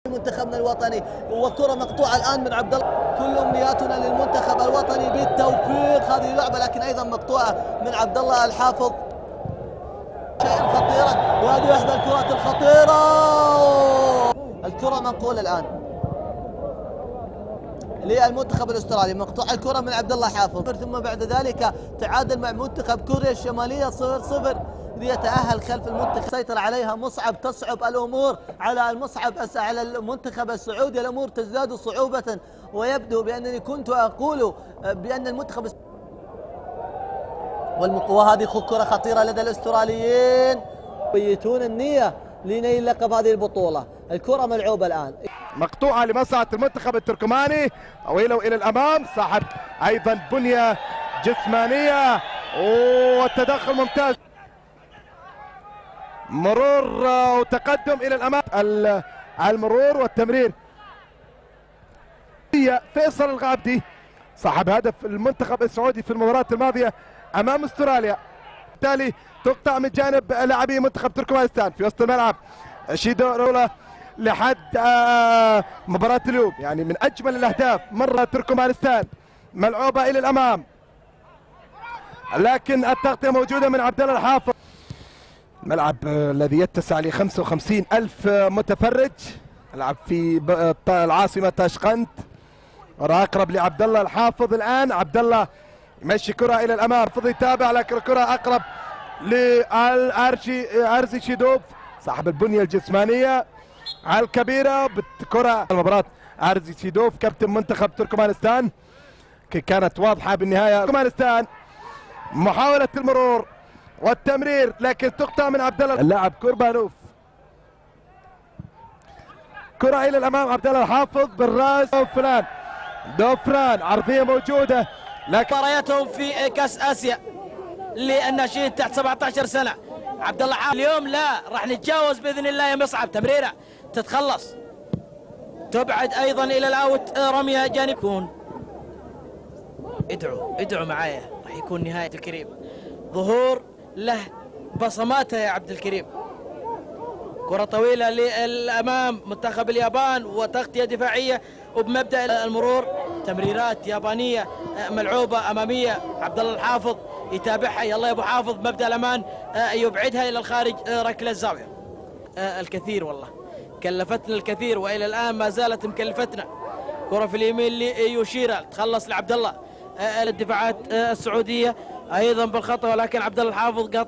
منتخبنا الوطني، وكرة مقطوعة الآن من عبد الله. كل أمنياتنا للمنتخب الوطني بالتوفيق. هذه لعبة لكن أيضا مقطوعة من عبد الله الحافظ. شيء خطيرة، وهذه إحدى الكرات الخطيرة. الكرة منقولة الآن للمنتخب الاسترالي، مقطوعة الكرة من عبد الله حافظ، ثم بعد ذلك تعادل مع منتخب كوريا الشمالية 0-0 ليتأهل خلف المنتخب. سيطر عليها مصعب، تصعب الأمور على على المنتخب السعودي، الأمور تزداد صعوبة، ويبدو بأنني كنت أقول بأن المنتخب وهذه كرة خطيرة لدى الاستراليين، يبيتون النية لنيل لقب هذه البطولة. الكرة ملعوبة الآن، مقطوعة لمصلحة المنتخب التركماني، طويلة وإلى الأمام، صاحب أيضا بنية جسمانية والتدخل ممتاز، مرور وتقدم إلى الأمام، المرور والتمرير. فيصل الغابدي صاحب هدف المنتخب السعودي في المباراة الماضية أمام استراليا، بالتالي تقطع من جانب لاعبي منتخب تركمانستان في وسط الملعب. شيدو رولا لحد مباراة اليوم، يعني من أجمل الأهداف مرة تركمانستان، ملعوبة إلى الأمام، لكن التغطية موجودة من عبد الله الحافظ. الملعب الذي يتسع ل 55,000 متفرج، ملعب في العاصمة تاشقند، أقرب لعبد الله الحافظ. الآن عبد الله يمشي كرة إلى الأمام، حافظ يتابع، لكن الكرة أقرب لأرزي شيدوف صاحب البنية الجسمانية الكبيرة. بالكرة المباراة أرزي شيدوف كابتن منتخب تركمانستان، كانت واضحة بالنهاية. تركمانستان محاولة المرور والتمرير، لكن تقطع من عبد الله اللاعب كوربانوف. كرة إلى الأمام، عبد الله الحافظ بالراس، دوفران عرضية موجودة، لكن مبارياتهم في كأس آسيا للناشئين تحت 17 سنة. عبد الله حافظ اليوم لا راح نتجاوز بإذن الله يا مصعب، تمريرة تتخلص، تبعد أيضا إلى الأوت، رمية جانب. يكون ادعوا معايا، راح يكون نهاية الكريم، ظهور له بصماته يا عبد الكريم. كرة طويلة للأمام منتخب اليابان، وتغطية دفاعية وبمبدأ المرور، تمريرات يابانية ملعوبة أمامية. عبد الله الحافظ يتابعها، يلا يا أبو حافظ بمبدأ الأمان، يبعدها إلى الخارج، ركلة الزاوية. الكثير والله كلفتنا الكثير، وإلى الآن ما زالت مكلفتنا. كرة في اليمين ليوشيرا، تخلص لعبد الله. الدفاعات السعودية أيضا بالخطأ، ولكن عبد الله الحافظ قط